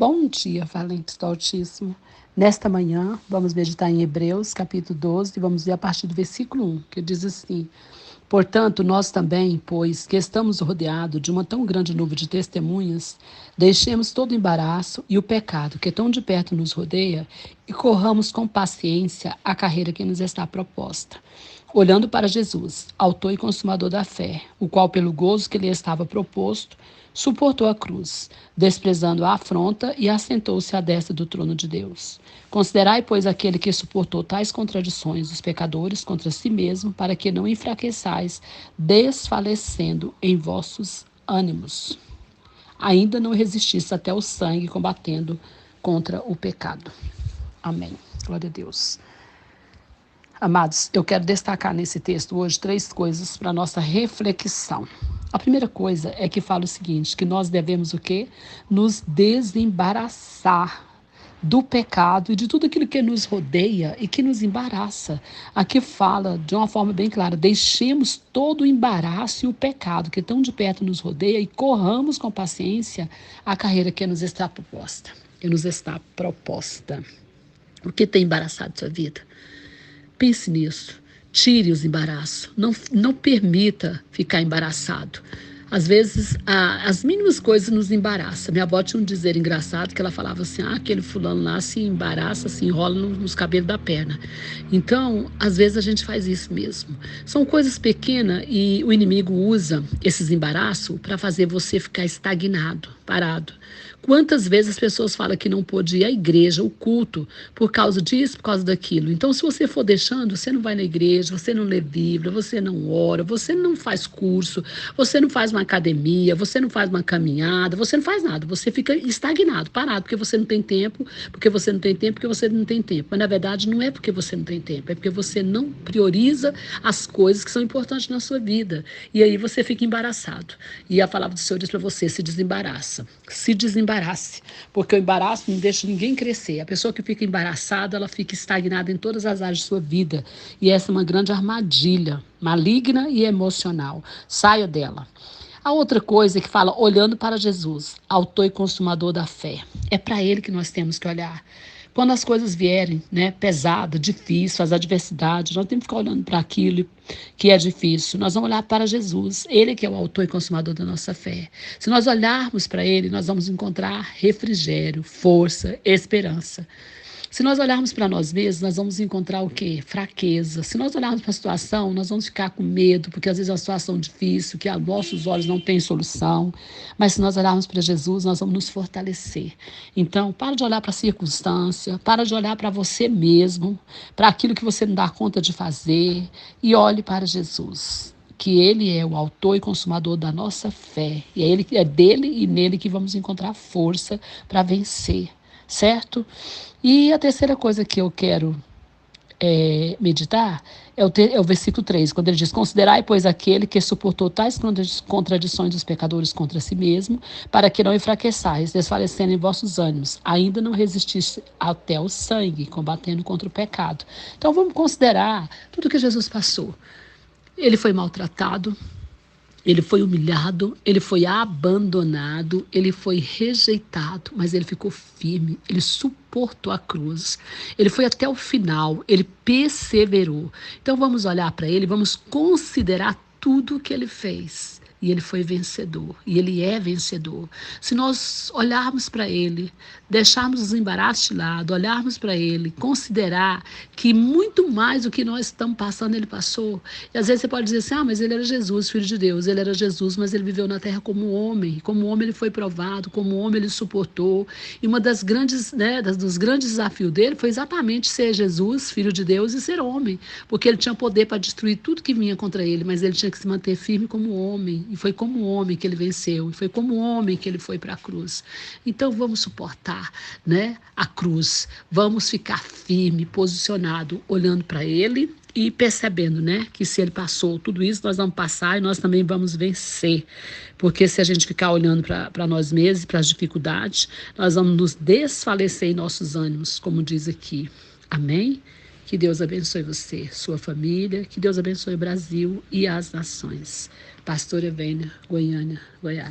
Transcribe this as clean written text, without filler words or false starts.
Bom dia, valentes do Altíssimo. Nesta manhã, vamos meditar em Hebreus, capítulo 12, e vamos ver a partir do versículo 1, que diz assim: Portanto, nós também, pois que estamos rodeados de uma tão grande nuvem de testemunhas, deixemos todo o embaraço e o pecado que tão de perto nos rodeia e corramos com paciência a carreira que nos está proposta. Olhando para Jesus, autor e consumador da fé, o qual, pelo gozo que lhe estava proposto, suportou a cruz, desprezando a afronta e assentou-se à destra do trono de Deus. Considerai, pois, aquele que suportou tais contradições dos pecadores contra si mesmo, para que não enfraqueçais, desfalecendo em vossos ânimos. Ainda não resistisse até o sangue, combatendo contra o pecado. Amém. Glória a Deus. Amados, eu quero destacar nesse texto hoje 3 coisas para a nossa reflexão. A primeira coisa é que fala o seguinte, que nós devemos o quê? Nos desembaraçar do pecado e de tudo aquilo que nos rodeia e que nos embaraça. Aqui fala de uma forma bem clara, deixemos todo o embaraço e o pecado que tão de perto nos rodeia e corramos com paciência a carreira que nos está proposta. O que tem embaraçado sua vida? Pense nisso. Tire os embaraços. Não permita ficar embaraçado. Às vezes, as mínimas coisas nos embaraçam. Minha avó tinha um dizer engraçado que ela falava assim, aquele fulano lá se embaraça, se enrola nos cabelos da perna. Então, às vezes a gente faz isso mesmo. São coisas pequenas e o inimigo usa esses embaraços para fazer você ficar estagnado, parado. Quantas vezes as pessoas falam que não pode ir à igreja, o culto, por causa disso, por causa daquilo. Então, se você for deixando, você não vai na igreja, você não lê Bíblia, você não ora, você não faz curso, você não faz uma academia, você não faz uma caminhada, você não faz nada. Você fica estagnado, parado, porque você não tem tempo, porque você não tem tempo, porque você não tem tempo. Mas, na verdade, não é porque você não tem tempo, é porque você não prioriza as coisas que são importantes na sua vida. E aí você fica embaraçado. E a palavra do Senhor diz para você, se desembaraça. Se desembarace, porque o embaraço não deixa ninguém crescer. A pessoa que fica embaraçada, ela fica estagnada em todas as áreas de sua vida. E essa é uma grande armadilha, maligna e emocional. Saia dela. A outra coisa é que fala, olhando para Jesus, autor e consumador da fé. É para ele que nós temos que olhar. Quando as coisas vierem, pesado, difícil, as adversidades, nós temos que ficar olhando para aquilo que é difícil. Nós vamos olhar para Jesus, ele que é o autor e consumador da nossa fé. Se nós olharmos para ele, nós vamos encontrar refrigério, força, esperança. Se nós olharmos para nós mesmos, nós vamos encontrar o quê? Fraqueza. Se nós olharmos para a situação, nós vamos ficar com medo, porque às vezes é uma situação difícil, que a nossos olhos não tem solução. Mas se nós olharmos para Jesus, nós vamos nos fortalecer. Então, para de olhar para a circunstância, para de olhar para você mesmo, para aquilo que você não dá conta de fazer, e olhe para Jesus, que ele é o autor e consumador da nossa fé. E é dele e nele que vamos encontrar força para vencer. Certo? E a terceira coisa que eu quero meditar é o versículo 3, quando ele diz, considerai, pois, aquele que suportou tais contradições dos pecadores contra si mesmo, para que não enfraqueçais, desfalecendo em vossos ânimos, ainda não resistisse até o sangue, combatendo contra o pecado. Então vamos considerar tudo que Jesus passou. Ele foi maltratado, ele foi humilhado, ele foi abandonado, ele foi rejeitado, mas ele ficou firme, ele suportou a cruz, ele foi até o final, ele perseverou. Então vamos olhar para ele, vamos considerar tudo o que ele fez. E ele foi vencedor, e ele é vencedor. Se nós olharmos para ele, deixarmos os embaraços de lado, olharmos para ele, considerar que muito mais do que nós estamos passando, ele passou. E às vezes você pode dizer assim, mas ele era Jesus, Filho de Deus, ele era Jesus, mas ele viveu na terra como homem ele foi provado, como homem ele suportou. E uma das grandes, dos grandes desafios dele foi exatamente ser Jesus, Filho de Deus, e ser homem, porque ele tinha poder para destruir tudo que vinha contra ele, mas ele tinha que se manter firme como homem. E foi como homem que ele venceu. E foi como homem que ele foi para a cruz. Então vamos suportar, a cruz. Vamos ficar firme, posicionado, olhando para ele e percebendo, que se ele passou tudo isso, nós vamos passar e nós também vamos vencer. Porque se a gente ficar olhando para nós mesmos e para as dificuldades, nós vamos nos desfalecer em nossos ânimos, como diz aqui. Amém? Que Deus abençoe você, sua família, que Deus abençoe o Brasil e as nações. Pastora Vênia, Goiânia, Goiás.